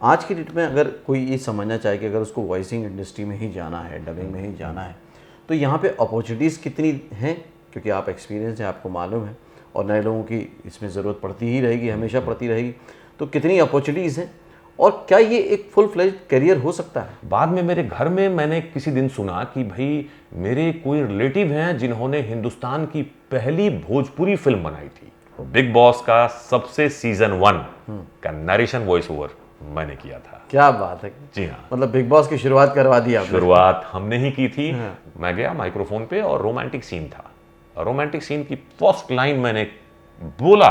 आज की डेट में अगर कोई ये समझना चाहे कि अगर उसको वॉइसिंग इंडस्ट्री में ही जाना है, डबिंग में ही जाना है, तो यहाँ पे अपॉर्चुनिटीज़ कितनी हैं? क्योंकि आप एक्सपीरियंस है, आपको मालूम है, और नए लोगों की इसमें ज़रूरत पड़ती ही रहेगी, हमेशा पड़ती रहेगी। तो कितनी अपॉर्चुनिटीज़ हैं और क्या ये एक फुल फ्लेज करियर हो सकता है? बाद में मेरे घर में मैंने किसी दिन सुना कि भाई मेरे कोई रिलेटिव हैं जिन्होंने हिंदुस्तान की पहली भोजपुरी फिल्म बनाई थी। बिग बॉस का सबसे सीजन 1 का नरेशन वॉइस ओवर मैंने किया था। क्या बात है। जी हाँ, मतलब बिग बॉस की शुरुआत करवा दी आपने। शुरुआत हमने ही की थी। मैं गया माइक्रोफोन पे और रोमांटिक सीन था। रोमांटिक सीन की फर्स्ट लाइन मैंने बोला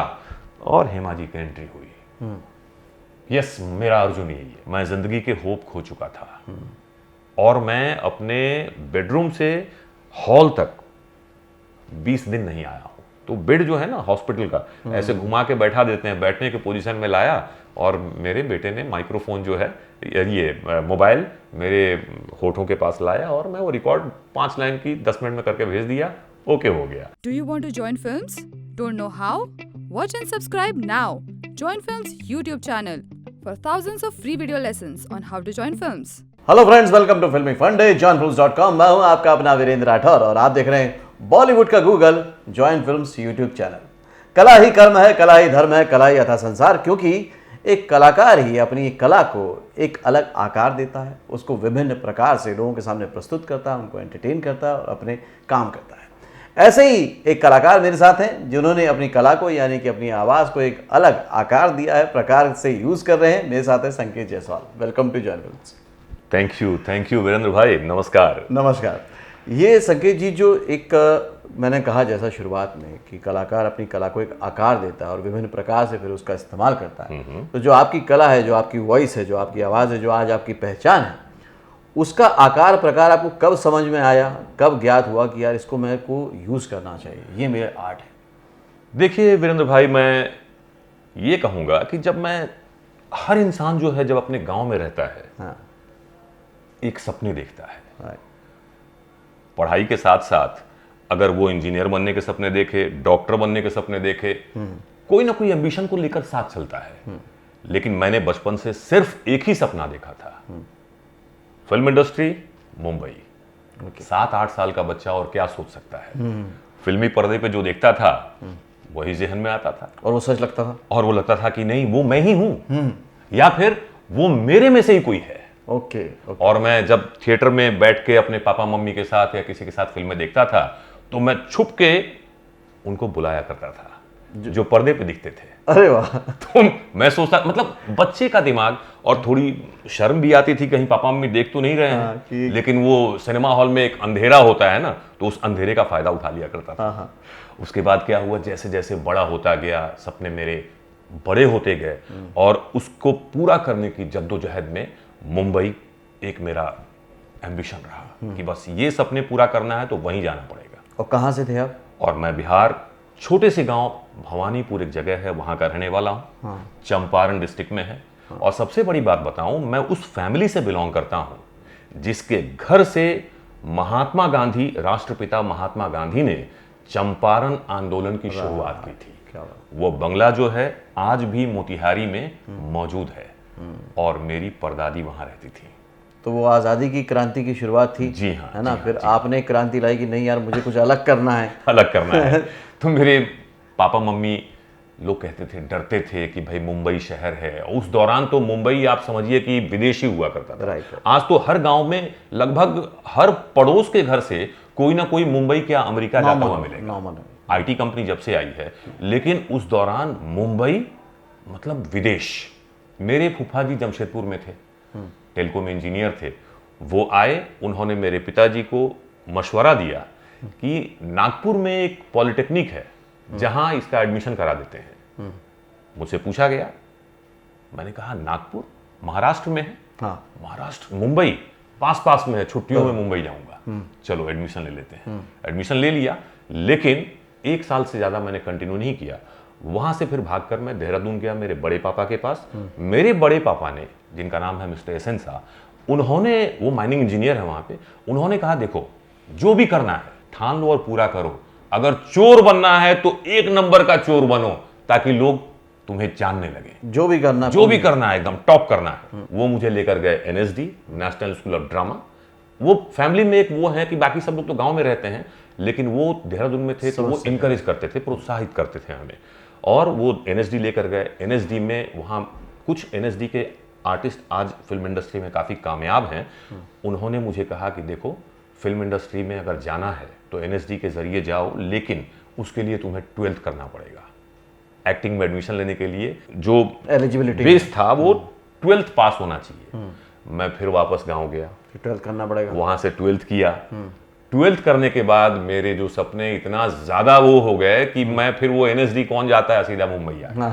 और हेमा जी की एंट्री हुई। यस, मेरा अर्जुन यही है। मैं जिंदगी के होप खो चुका था और मैं अपने बेडरूम से हॉल तक 20 दिन नहीं आया हूं। तो बेड जो है ना हॉस्पिटल का, ऐसे घुमा के बैठा देते हैं, बैठने के पोजीशन में लाया और मेरे बेटे ने माइक्रोफोन जो है ये मोबाइल मेरे होठों के पास लाया और मैं वो रिकॉर्ड 5 लाइन की 10 मिनट में करके भेज दिया। ओके हो गया। Do you want to join films? Don't know how? Watch and subscribe now. Join Films YouTube channel for thousands of free video lessons on how to join films. Hello friends, welcome to filming Funde, joinfilms.com। मैं हूं आपका अपना वीरेंद्र राठौर और आप देख रहे हैं बॉलीवुड का Google, join films YouTube channel. कला ही कर्म है, कला ही धर्म है, कला ही अथा संसार। क्योंकि एक कलाकार ही अपनी कला को एक अलग आकार देता है, उसको विभिन्न प्रकार से लोगों के सामने प्रस्तुत करता है, उनको एंटरटेन करता है और अपने काम करता है। ऐसे ही एक कलाकार मेरे साथ हैं जिन्होंने अपनी कला को, यानी कि अपनी आवाज़ को एक अलग आकार दिया है, प्रकार से यूज़ कर रहे हैं। मेरे साथ है Sanket Jaiswal. Welcome to join films. Thank you Virendra भाई, नमस्कार। नमस्कार। ये संकेत जी, जो एक मैंने कहा जैसा शुरुआत में कि कलाकार अपनी कला को एक आकार देता है और विभिन्न प्रकार से फिर उसका इस्तेमाल करता है, तो जो आपकी कला है, जो आपकी वॉइस है, जो आपकी आवाज़ है, जो आज आपकी पहचान है, उसका आकार प्रकार आपको कब समझ में आया, कब ज्ञात हुआ कि यार इसको मेरे को यूज़ करना चाहिए, ये मेरे आर्ट है? देखिए वीरेंद्र भाई, मैं ये कहूँगा कि जब मैं, हर इंसान जो है जब अपने गांव में रहता है, हाँ, एक सपने देखता है। right. पढ़ाई के साथ साथ अगर वो इंजीनियर बनने के सपने देखे, डॉक्टर बनने के सपने देखे, कोई ना कोई एम्बिशन को लेकर साथ चलता है। लेकिन मैंने बचपन से सिर्फ एक ही सपना देखा था, फिल्म इंडस्ट्री, मुंबई। 7-8 साल का बच्चा और क्या सोच सकता है। फिल्मी पर्दे पे जो देखता था वही जहन में आता था और वो सच लगता था, और वो लगता था कि नहीं, वो मैं ही हूं या फिर वो मेरे में से ही कोई है। ओके। और मैं जब थिएटर में बैठ के अपने पापा मम्मी के साथ या किसी के साथ फिल्में देखता था तो मैं छुप के उनको बुलाया करता था जो पर्दे पे दिखते थे। अरे वाह। तो मैं सोचता, मतलब बच्चे का दिमाग, और थोड़ी शर्म भी आती थी कहीं पापा मम्मी देख तो नहीं रहे हैं। लेकिन वो सिनेमा हॉल में एक अंधेरा होता है ना, तो उस अंधेरे का फायदा उठा लिया करता था। उसके बाद क्या हुआ, जैसे जैसे बड़ा होता गया, सपने मेरे बड़े होते गए और उसको पूरा करने की जद्दोजहद में मुंबई एक मेरा एम्बिशन रहा कि बस ये सपने पूरा करना है तो वहीं जाना पड़ेगा। और कहाँ से थे आप? और मैं बिहार, छोटे से गांव भवानीपुर एक जगह है, वहां का रहने वाला हूं। चंपारण डिस्ट्रिक्ट में है। और सबसे बड़ी बात बताऊं, मैं उस फैमिली से बिलोंग करता हूं जिसके घर से महात्मा गांधी, राष्ट्रपिता महात्मा गांधी ने चंपारण आंदोलन की शुरुआत की थी। वो बंगला जो है आज भी मोतिहारी में मौजूद है और मेरी परदादी वहां रहती थी। तो वो आज़ादी की क्रांति की शुरुआत थी। जी हाँ, है ना। फिर आपने क्रांति लाई कि नहीं यार, मुझे कुछ अलग करना है। अलग करना है। तो मेरे पापा मम्मी लोग कहते थे, डरते थे कि भाई मुंबई शहर है। उस दौरान तो मुंबई आप समझिए कि विदेशी हुआ करता था। राइट। आज तो हर गांव में, लगभग हर पड़ोस के घर से कोई ना कोई मुंबई क्या अमेरिका जाता हुआ मिलेगा। आईटी कंपनी जब से आई है, लेकिन उस दौरान मुंबई मतलब विदेश। मेरे फूफा जी जमशेदपुर में थे, टेलको में इंजीनियर थे। वो आए, उन्होंने मेरे पिताजी को मशवरा दिया कि नागपुर में एक पॉलिटेक्निक है जहां इसका एडमिशन करा देते हैं। मुझसे पूछा गया, मैंने कहा नागपुर महाराष्ट्र में है। हाँ। महाराष्ट्र, मुंबई पास में है, छुट्टियों में मुंबई जाऊंगा, चलो एडमिशन ले लेते हैं। एडमिशन ले लिया, लेकिन 1 साल से ज्यादा मैंने कंटिन्यू नहीं किया। वहां से फिर भागकर मैं देहरादून गया मेरे बड़े पापा के पास। मेरे बड़े पापा ने, जिनका नाम है मिस्टर एस एन शाह, उन्होंने, वो माइनिंग इंजीनियर है वहां पे, उन्होंने कहा देखो जो भी करना है ठान लो और पूरा करो। अगर चोर बनना है तो 1 नंबर का चोर बनो, ताकि लोग तुम्हें जानने लगे, जो भी करना है एकदम टॉप करना है। वो मुझे लेकर गए NSD, national school of drama. वो फैमिली में एक वो है कि बाकी सब लोग तो गांव में रहते हैं, लेकिन वो देहरादून में थे, तो वो इनकरेज करते थे, प्रोत्साहित करते थे हमें। और वो एनएसडी लेकर गए। एनएसडी में वहाँ कुछ एनएसडी के आर्टिस्ट आज फिल्म इंडस्ट्री में काफ़ी कामयाब हैं। उन्होंने मुझे कहा कि देखो, फिल्म इंडस्ट्री में अगर जाना है तो एनएसडी के जरिए जाओ, लेकिन उसके लिए तुम्हें 12th करना पड़ेगा। एक्टिंग में एडमिशन लेने के लिए जो एलिजिबिलिटी बेस था वो 12th पास होना चाहिए। मैं फिर वापस गांव गया, 12th करना पड़ेगा। वहां से 12th किया। 12th करने के बाद मेरे जो सपने इतना ज्यादा वो हो गए कि मैं फिर वो एनएसडी कौन जाता है, सीधा मुंबई आ।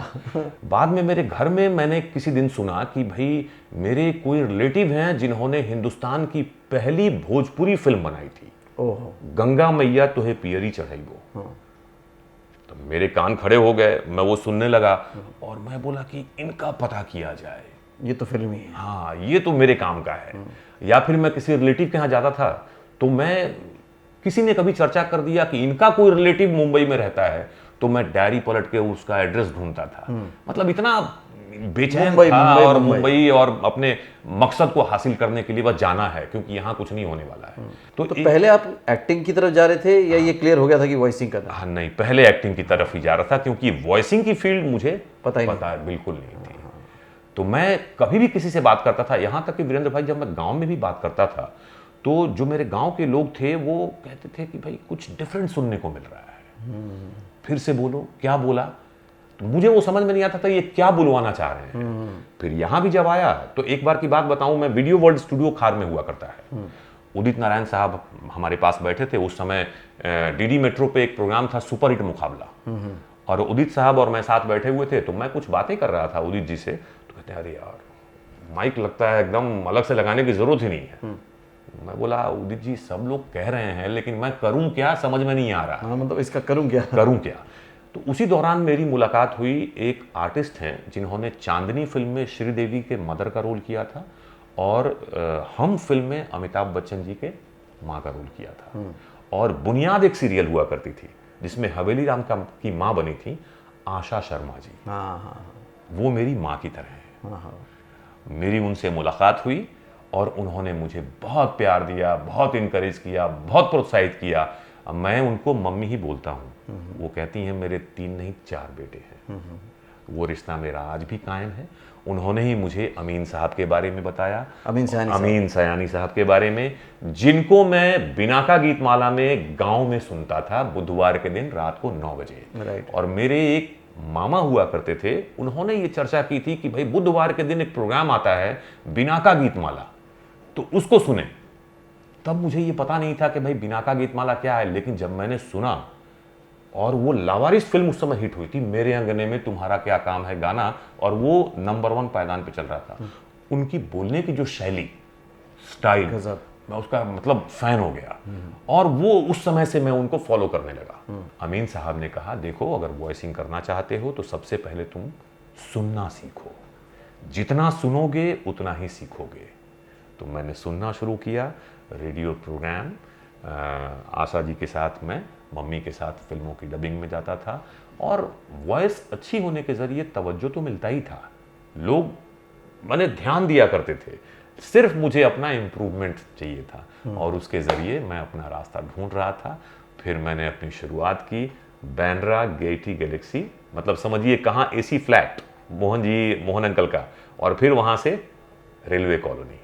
बाद में मेरे घर में मैंने किसी दिन सुना कि भाई मेरे कोई रिलेटिव हैं जिन्होंने हिंदुस्तान की पहली भोजपुरी फिल्म बनाई थी, गंगा मैया तुहे पियरी चढ़ाई वो। तो मेरे कान खड़े हो गए, मैं वो सुनने लगा और मैं बोला कि इनका पता किया जाए, ये तो फिल्म ही है। हाँ, ये तो मेरे काम का है। या फिर मैं किसी रिलेटिव के यहाँ जाता था तो मैं, किसी ने कभी चर्चा कर दिया कि इनका कोई रिलेटिव मुंबई में रहता है, तो मैं डायरी पलट के उसका एड्रेस ढूंढता था। मतलब इतना बेचैन था। और मुंबई और अपने मकसद को हासिल करने के लिए बस जाना है, क्योंकि यहाँ कुछ नहीं होने वाला है। तो पहले आप एक्टिंग की तरफ जा रहे थे या ये क्लियर हो गया था कि वॉइसिंग करना? हाँ, नहीं, पहले एक्टिंग की तरफ ही जा रहा था, क्योंकि वॉइसिंग की फील्ड मुझे पता बिल्कुल नहीं थी। तो मैं कभी भी किसी से बात करता था, यहाँ तक कि वीरेंद्र भाई, जब मैं गांव में भी बात करता था तो जो मेरे गांव के लोग थे वो कहते थे कि भाई कुछ डिफरेंट सुनने को मिल रहा है, फिर से बोलो, क्या बोला? तो मुझे वो समझ में नहीं आता था ये क्या बुलवाना चाह रहे हैं। फिर यहाँ भी जब आया तो एक बार की बात बताऊं, मैं वीडियो वर्ल्ड स्टूडियो खार में हुआ करता है। उदित नारायण साहब हमारे पास बैठे थे उस समय। डीडी मेट्रो पे एक प्रोग्राम था, सुपर हिट मुकाबला, और उदित साहब और मैं साथ बैठे हुए थे। तो मैं कुछ बातें कर रहा था उदित जी से, तो कहते हैं अरे यार माइक लगता है एकदम अलग से लगाने की जरूरत ही नहीं है। मैं बोला उदित जी सब लोग कह रहे हैं, लेकिन मैं करूं क्या, समझ में नहीं आ रहा। हाँ, मतलब इसका करूं क्या। तो उसी दौरान मेरी मुलाकात हुई, एक आर्टिस्ट हैं जिन्होंने चांदनी फिल्म में श्रीदेवी के मदर का रोल किया था, और हम फिल्म में अमिताभ बच्चन जी के माँ का रोल किया था। और बुनियाद एक सीरियल हुआ करती थी जिसमें हवेली राम की माँ बनी थी आशा शर्मा जी। वो मेरी माँ की तरह है। मेरी उनसे मुलाकात हुई और उन्होंने मुझे बहुत प्यार दिया, बहुत इनकरेज किया, बहुत प्रोत्साहित किया। मैं उनको मम्मी ही बोलता हूँ। वो कहती हैं मेरे 3 नहीं 4 बेटे हैं। वो रिश्ता मेरा आज भी कायम है। उन्होंने ही मुझे अमीन साहब के बारे में बताया, अमीन सयानी साहब के बारे में, जिनको मैं बिनाका गीतमाला में गांव में सुनता था बुधवार के दिन रात को 9 बजे। और मेरे एक मामा हुआ करते थे, उन्होंने ये चर्चा की थी कि भाई बुधवार के दिन एक प्रोग्राम आता है बिनाका गीतमाला, तो उसको सुने। तब मुझे ये पता नहीं था कि भाई बिनाका गीतमाला क्या है, लेकिन जब मैंने सुना, और वो लावारिस फिल्म उस समय हिट हुई थी, मेरे अंगने में तुम्हारा क्या काम है गाना, और वो नंबर 1 पायदान पे चल रहा था। उनकी बोलने की जो शैली, स्टाइल, मैं उसका मतलब फैन हो गया। और वो उस समय से मैं उनको फॉलो करने लगा। अमीन साहब ने कहा देखो, अगर वॉइसिंग करना चाहते हो तो सबसे पहले तुम सुनना सीखो, जितना सुनोगे उतना ही सीखोगे। तो मैंने सुनना शुरू किया, रेडियो प्रोग्राम। आशा जी के साथ मैं मम्मी के साथ फिल्मों की डबिंग में जाता था, और वॉइस अच्छी होने के ज़रिए तवज्जो तो मिलता ही था। लोग मैंने ध्यान दिया करते थे, सिर्फ मुझे अपना इम्प्रूवमेंट चाहिए था, और उसके ज़रिए मैं अपना रास्ता ढूंढ रहा था। फिर मैंने अपनी शुरुआत की बैंड्रा गेयटी गैलेक्सी, मतलब समझिए कहाँ एसी फ्लैट, मोहन अंकल का, और फिर वहाँ से रेलवे कॉलोनी।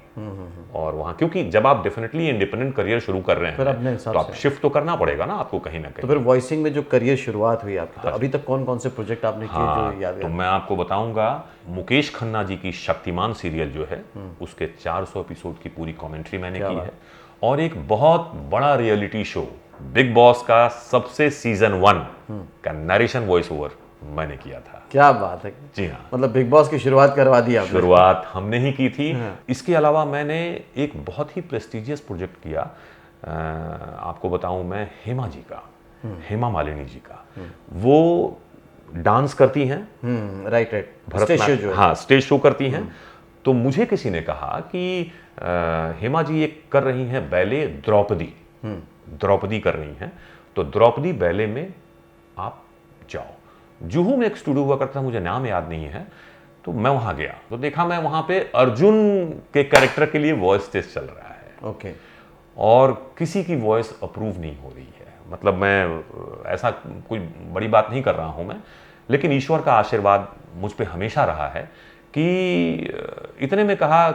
और वहाँ, क्योंकि जब आप डेफिनेटली इंडिपेंडेंट करियर शुरू कर रहे हैं तो आप शिफ्ट तो करना पड़ेगा ना आपको कहीं ना कहीं। तो फिर वॉइसिंग में जो करियर शुरुआत हुई आपकी, तो अभी तक कौन कौन से प्रोजेक्ट आपने किए जो याद है? तो मैं आपको बताऊंगा, मुकेश खन्ना जी की शक्तिमान सीरियल जो है उसके 400 एपिसोड की पूरी कमेंट्री मैंने की है। और एक बहुत बड़ा रियलिटी शो बिग बॉस का सबसे सीजन 1 का नरेशन वॉइस ओवर मैंने किया था। क्या बात है। जी हाँ, मतलब बिग बॉस की शुरुआत करवा दी आपने। शुरुआत हमने ही की थी। इसके अलावा मैंने एक बहुत ही प्रेस्टिजियस प्रोजेक्ट किया, आपको बताऊं मैं, हेमा जी का, हेमा मालिनी जी का। वो डांस करती हैं, राइट, स्टेज शो जो है। हाँ, स्टेज शो करती हैं। तो मुझे किसी ने कहा कि हेमा जी एक कर रही हैं बैले द्रौपदी कर रही हैं, तो द्रौपदी बैले में आप जाओ। जुहू में एक स्टूडियो हुआ करता था, मुझे नाम याद नहीं है, तो मैं वहाँ गया तो देखा मैं वहाँ पे अर्जुन के कैरेक्टर के लिए वॉइस टेस्ट चल रहा है। ओके। और किसी की वॉइस अप्रूव नहीं हो रही है। मतलब मैं ऐसा कोई बड़ी बात नहीं कर रहा हूँ मैं, लेकिन ईश्वर का आशीर्वाद मुझ पे हमेशा रहा है कि इतने में कहा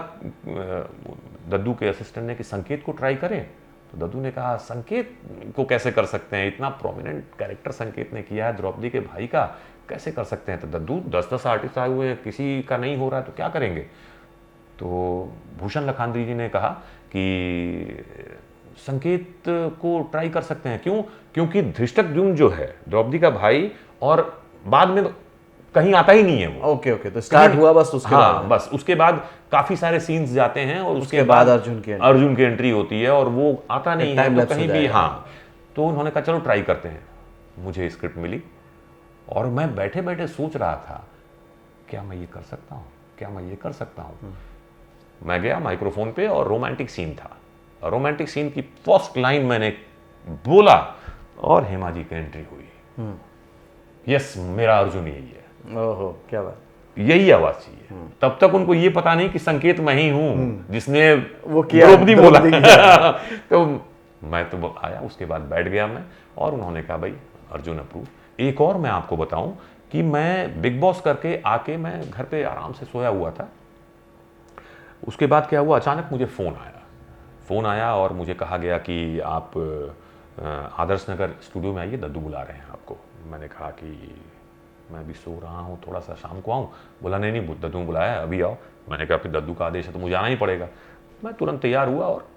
दद्दू के असिस्टेंट ने कि संकेत को ट्राई करें। तो दद्दू ने कहा संकेत को कैसे कर सकते हैं, इतना प्रोमिनेंट कैरेक्टर संकेत ने किया है द्रौपदी के भाई का, कैसे कर सकते हैं। तो दद्दू 10-10 आर्टिस्ट आए हुए हैं, किसी का नहीं हो रहा है तो क्या करेंगे। तो भूषण लखांद्री जी ने कहा कि संकेत को ट्राई कर सकते हैं। क्यों? क्योंकि धृष्टद्युम्न जो है द्रौपदी का भाई, और बाद में कहीं आता ही नहीं है वो। ओके ओके, तो स्टार्ट हुआ बस उसके बाद। हाँ, बस उसके बाद काफी सारे सीन्स जाते हैं और उसके बाद बाद अर्जुन की एंट्री होती है और वो आता नहीं है तो कहीं भी। हाँ, तो उन्होंने कहा चलो ट्राई करते हैं। मुझे स्क्रिप्ट मिली और मैं बैठे बैठे सोच रहा था क्या मैं ये कर सकता हूँ, क्या मैं ये कर सकता हूँ। मैं गया माइक्रोफोन पे और रोमांटिक सीन था। रोमांटिक सीन की फर्स्ट लाइन मैंने बोला और हेमा जी की एंट्री हुई। यस, मेरा अर्जुन यही है। ओहो, क्या बात। यही आवाज चाहिए। तब तक उनको ये पता नहीं कि संकेत मैं ही हूं जिसने वो किया, द्रौपदी बोला। तो मैं तो आया, उसके बाद बैठ गया मैं और उन्होंने कहा भाई अर्जुन अप्रूव। एक और मैं आपको बताऊं कि मैं बिग बॉस करके आके मैं घर पे आराम से सोया हुआ था। उसके बाद क्या हुआ, अचानक मुझे फ़ोन आया और मुझे कहा गया कि आप आदर्श नगर स्टूडियो में आइए, दद्दू बुला रहे हैं आपको। मैंने कहा कि मैं अभी सो रहा हूँ, थोड़ा सा शाम को आऊँ। बोला नहीं दद्दू ने बुलाया है, अभी आओ। मैंने कहा फिर दद्दू का आदेश है तो मुझे आना ही पड़ेगा। मैं तुरंत तैयार हुआ और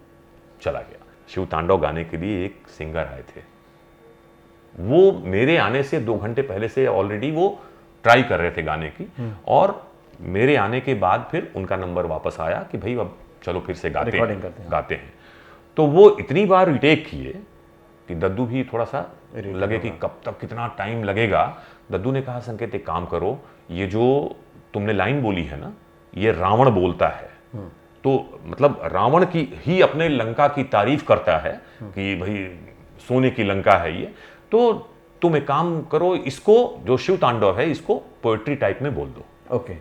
चला गया। शिव तांडव गाने के लिए एक सिंगर आए थे, वो मेरे आने से 2 घंटे पहले से ऑलरेडी वो ट्राई कर रहे थे गाने की, और मेरे आने के बाद फिर उनका नंबर वापस आया कि भाई अब चलो फिर से गाते हैं। तो वो इतनी बार रिटेक किए कि दद्दू भी थोड़ा सा लगे कि कब तक, कितना टाइम लगेगा। दद्दू ने कहा संकेत एक काम करो, ये जो तुमने लाइन बोली है ना, ये रावण बोलता है। तो मतलब रावण की ही अपने लंका की तारीफ करता है कि भाई सोने की लंका है ये। तो तुम एक काम करो, इसको जो शिव तांडव है इसको पोएट्री टाइप में बोल दो। ओके।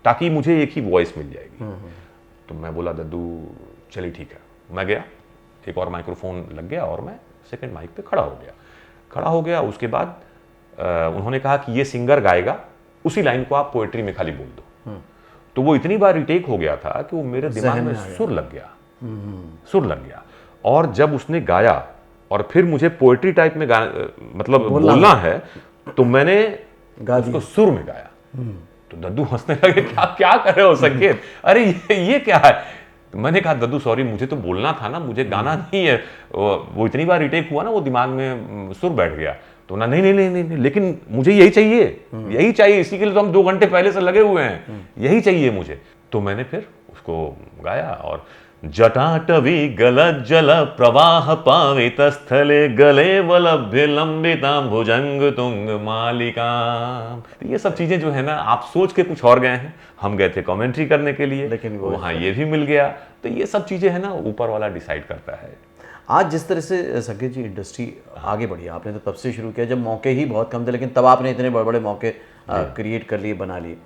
ताकि मुझे एक ही वॉइस मिल जाएगी। तो मैं बोला दद्दू चलिए ठीक है। मैं गया, एक और माइक्रोफोन लग गया और मैं सेकंड माइक पे खड़ा हो गया। उसके बाद उन्होंने कहा कि ये सिंगर गाएगा, उसी लाइन को आप पोएट्री में खाली बोल दो। तो वो इतनी बार रिटेक हो गया था कि वो मेरे दिमाग में सुर लग गया। और जब उसने गाया और फिर मुझे पोएट्री टाइप में मतलब बोलना है, तो मैंने उसको सुर में गाया। तो दद्दू हंसने लगे, क्या कर रहे हो संकेत, अरे ये क्या है। तो मैंने कहा दद्दू सॉरी, मुझे तो बोलना था ना, मुझे गाना नहीं है। वो इतनी बार रिटेक हुआ ना, वो दिमाग में सुर बैठ गया। तो ना नहीं, लेकिन मुझे यही चाहिए, इसी के लिए तो हम 2 घंटे पहले से लगे हुए हैं, यही चाहिए मुझे। तो मैंने फिर उसको गाया और जटाटवी गलज्जल प्रवाह पावित स्थले गले वलभ्य लंबितां भुजंग तुंग मालिका। ये सब चीजें जो है ना, आप सोच के कुछ और गए हैं, हम गए थे कमेंट्री करने के लिए, लेकिन वहां ये भी मिल गया। तो ये सब चीजें है ना, ऊपर वाला डिसाइड करता है। आज जिस तरह से संकेत जी इंडस्ट्री आगे बढ़ी, आपने तो तब से शुरू किया जब मौके ही बहुत कम थे, लेकिन तब आपने इतने बड़े बड़े मौके क्रिएट कर लिए, बना लिए।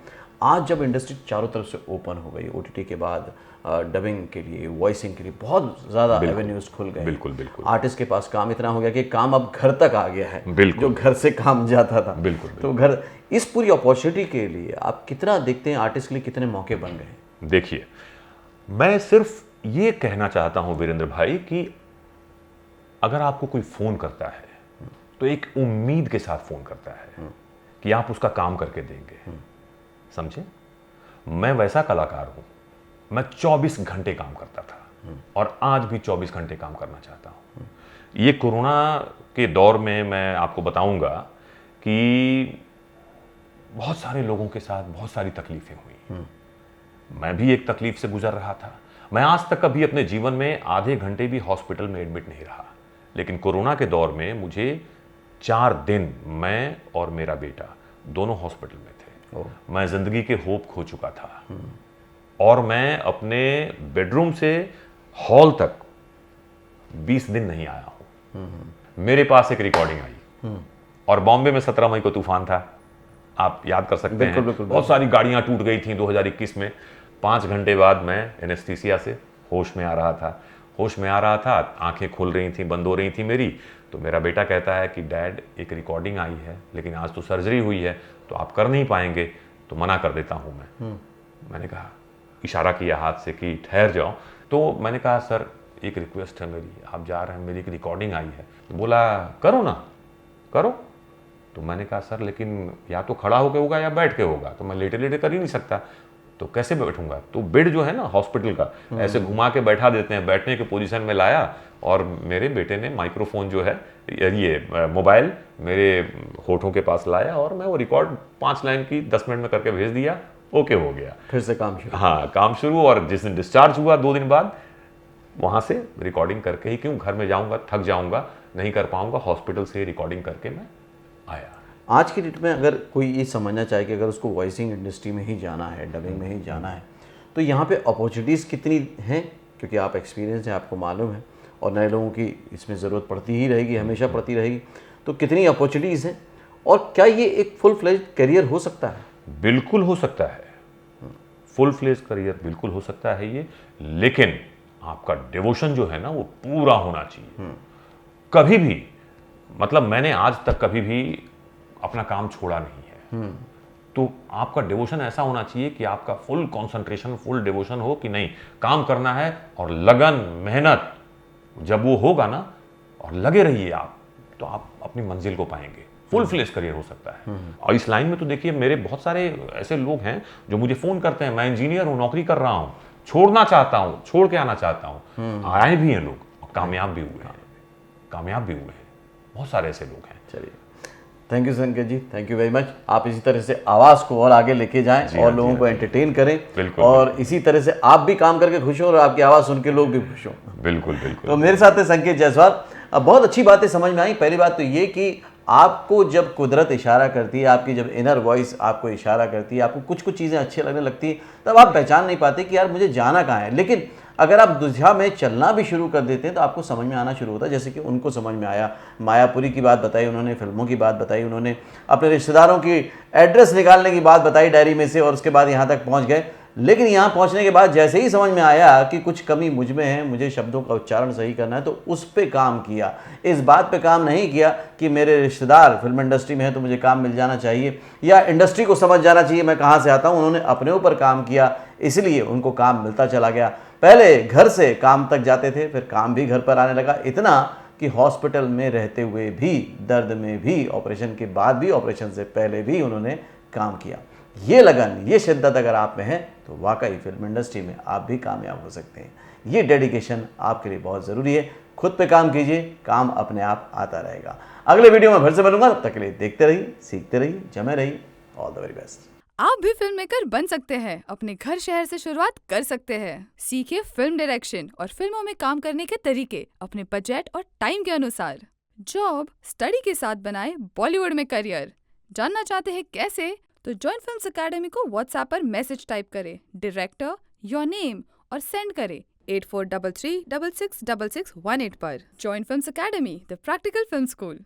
आज जब इंडस्ट्री चारों तरफ से ओपन हो गई, ओटीटी के बाद डबिंग के लिए, वॉइसिंग के लिए बहुत ज़्यादा एवेन्यूज खुल गए। बिल्कुल। आर्टिस्ट के पास काम इतना हो गया कि काम अब घर तक आ गया है, जो घर से काम जाता था। तो घर, इस पूरी अपॉर्चुनिटी के लिए आप कितना देखते हैं, आर्टिस्ट के लिए कितने मौके बन गए? देखिए, मैं सिर्फ ये कहना चाहता हूं वीरेंद्र भाई कि अगर आपको कोई फोन करता है तो एक उम्मीद के साथ फोन करता है कि आप उसका काम करके देंगे, समझे। मैं वैसा कलाकार हूं, मैं 24 घंटे काम करता था और आज भी 24 घंटे काम करना चाहता हूं। ये कोरोना के दौर में मैं आपको बताऊंगा कि बहुत सारे लोगों के साथ बहुत सारी तकलीफें हुई। मैं भी एक तकलीफ से गुजर रहा था। मैं आज तक कभी अपने जीवन में आधे घंटे भी हॉस्पिटल में एडमिट नहीं रहा, लेकिन कोरोना के दौर में मुझे 4 दिन मैं और मेरा बेटा दोनों हॉस्पिटल में थे। मैं जिंदगी के होप खो चुका था और मैं अपने बेडरूम से हॉल तक 20 दिन नहीं आया हूं। मेरे पास एक रिकॉर्डिंग आई और बॉम्बे में 17 मई को तूफान था, आप याद कर सकते बिल्कुल, हैं, बिल्कुल, बहुत सारी गाड़ियां टूट गई थी 2021 में। 5 घंटे बाद मैं एनेस्थीसिया से होश में आ रहा था। होश में आ रहा था, आंखें खुल रही थी, बंद हो रही थी मेरी। तो मेरा बेटा कहता है कि डैड, एक रिकॉर्डिंग आई है, लेकिन आज तो सर्जरी हुई है, तो आप कर नहीं पाएंगे, तो मना कर देता हूँ मैं। मैंने कहा, इशारा किया हाथ से कि ठहर जाओ। तो मैंने कहा, सर एक रिक्वेस्ट है मेरी, आप जा रहे हैं, मेरी एक रिकॉर्डिंग आई है। तो बोला, करो ना, करो। तो मैंने कहा, सर लेकिन या तो खड़ा होकर होगा या बैठ के होगा, तो मैं लेटे लेटे कर ही नहीं सकता, तो कैसे बैठूंगा? तो बेड जो है ना हॉस्पिटल का, ऐसे घुमा के बैठा देते हैं, बैठने की पोजीशन में लाया, और मेरे बेटे ने माइक्रोफोन जो है, ये मोबाइल मेरे होठों के पास लाया, और मैं वो रिकॉर्ड 5 लाइन की 10 मिनट में करके भेज दिया। ओके हो गया, फिर से काम शुरू। हाँ काम शुरू। और जिस दिन डिस्चार्ज हुआ 2 दिन बाद, वहाँ से रिकॉर्डिंग करके ही, क्यों घर में जाऊँगा, थक जाऊँगा, नहीं कर पाऊँगा, हॉस्पिटल से रिकॉर्डिंग करके मैं आया। आज की डेट में अगर कोई ये समझना चाहे कि अगर उसको वॉइसिंग इंडस्ट्री में ही जाना है, डबिंग में ही जाना है, तो यहाँ पे अपॉर्चुनिटीज़ कितनी हैं? क्योंकि आप एक्सपीरियंस है, आपको मालूम है, और नए लोगों की इसमें ज़रूरत पड़ती ही रहेगी, हमेशा पड़ती रहेगी। तो कितनी अपॉर्चुनिटीज़ हैं, और क्या ये एक फुल फ्लेज करियर हो सकता है? बिल्कुल हो सकता है, फुल फ्लेज करियर बिल्कुल हो सकता है ये, लेकिन आपका डिवोशन जो है ना, वो पूरा होना चाहिए। कभी भी, मतलब मैंने आज तक कभी भी अपना काम छोड़ा नहीं है। तो आपका डिवोशन ऐसा होना चाहिए कि आपका फुल कंसंट्रेशन, फुल डिवोशन हो कि नहीं, काम करना है, और लगन, मेहनत जब वो होगा ना, और लगे रहिए आप, तो आप अपनी मंजिल को पाएंगे। फुल फ्लेज करियर हो सकता है। और इस लाइन में तो देखिए, मेरे बहुत सारे ऐसे लोग हैं जो मुझे फोन करते हैं, मैं इंजीनियर हूं, नौकरी कर रहा हूं, छोड़ना चाहता हूं, छोड़ के आना चाहता हूं। आए भी हैं लोग, और कामयाब भी हुए हैं, कामयाब भी हुए हैं, बहुत सारे ऐसे लोग हैं। चलिए, थैंक यू संकेत जी, थैंक यू वेरी मच। आप इसी तरह से आवाज़ को और आगे लेके जाएं और लोगों को एंटरटेन करें, बिल्कुल, और इसी तरह से आप भी काम करके खुश हों, और आपकी आवाज़ सुन के लोग भी खुश हों। बिल्कुल बिल्कुल। तो मेरे साथ है संकेत जायसवाल। अब बहुत अच्छी बातें समझ में आई। पहली बात तो ये कि आपको जब कुदरत इशारा करती है, आपकी जब इनर वॉइस आपको इशारा करती है, आपको कुछ कुछ चीज़ें अच्छी लगने लगती हैं, तब आप पहचान नहीं पाते कि यार मुझे जाना कहाँ है। लेकिन अगर आप दिशा में चलना भी शुरू कर देते हैं तो आपको समझ में आना शुरू होता है। जैसे कि उनको समझ में आया, मायापुरी की बात बताई उन्होंने, फिल्मों की बात बताई उन्होंने, अपने रिश्तेदारों की एड्रेस निकालने की बात बताई डायरी में से, और उसके बाद यहाँ तक पहुँच गए। लेकिन यहाँ पहुँचने के बाद जैसे ही समझ में आया कि कुछ कमी मुझ में है, मुझे शब्दों का उच्चारण सही करना है, तो उस पे काम किया। इस बात पे काम नहीं किया कि मेरे रिश्तेदार फिल्म इंडस्ट्री में है तो मुझे काम मिल जाना चाहिए, या इंडस्ट्री को समझ जाना चाहिए मैं कहाँ से आता हूँ। उन्होंने अपने ऊपर काम किया, इसलिए उनको काम मिलता चला गया। पहले घर से काम तक जाते थे, फिर काम भी घर पर आने लगा, इतना कि हॉस्पिटल में रहते हुए भी, दर्द में भी, ऑपरेशन के बाद भी, ऑपरेशन से पहले भी उन्होंने काम किया। ये लगन, ये शिद्दत अगर आप में है तो वाकई फिल्म इंडस्ट्री में आप भी कामयाब हो सकते हैं। ये डेडिकेशन आपके लिए बहुत ज़रूरी है। खुद पे काम कीजिए, काम अपने आप आता रहेगा। अगले वीडियो में फिर से मिलूंगा, तब तक के लिए देखते रहिए, सीखते रहिए, जमे रहिए। All the very best. आप भी फिल्म मेकर बन सकते हैं, अपने घर शहर से शुरुआत कर सकते हैं। सीखिए फिल्म डायरेक्शन और फिल्मों में काम करने के तरीके अपने बजट और टाइम के अनुसार। जॉब, स्टडी के साथ बनाएं बॉलीवुड में करियर। जानना चाहते हैं कैसे? तो जॉइन फिल्म्स अकेडमी को व्हाट्सएप पर मैसेज टाइप करें, डायरेक्टर, योर नेम, और सेंड करें 8433666618 पर। Join films academy, the practical film school.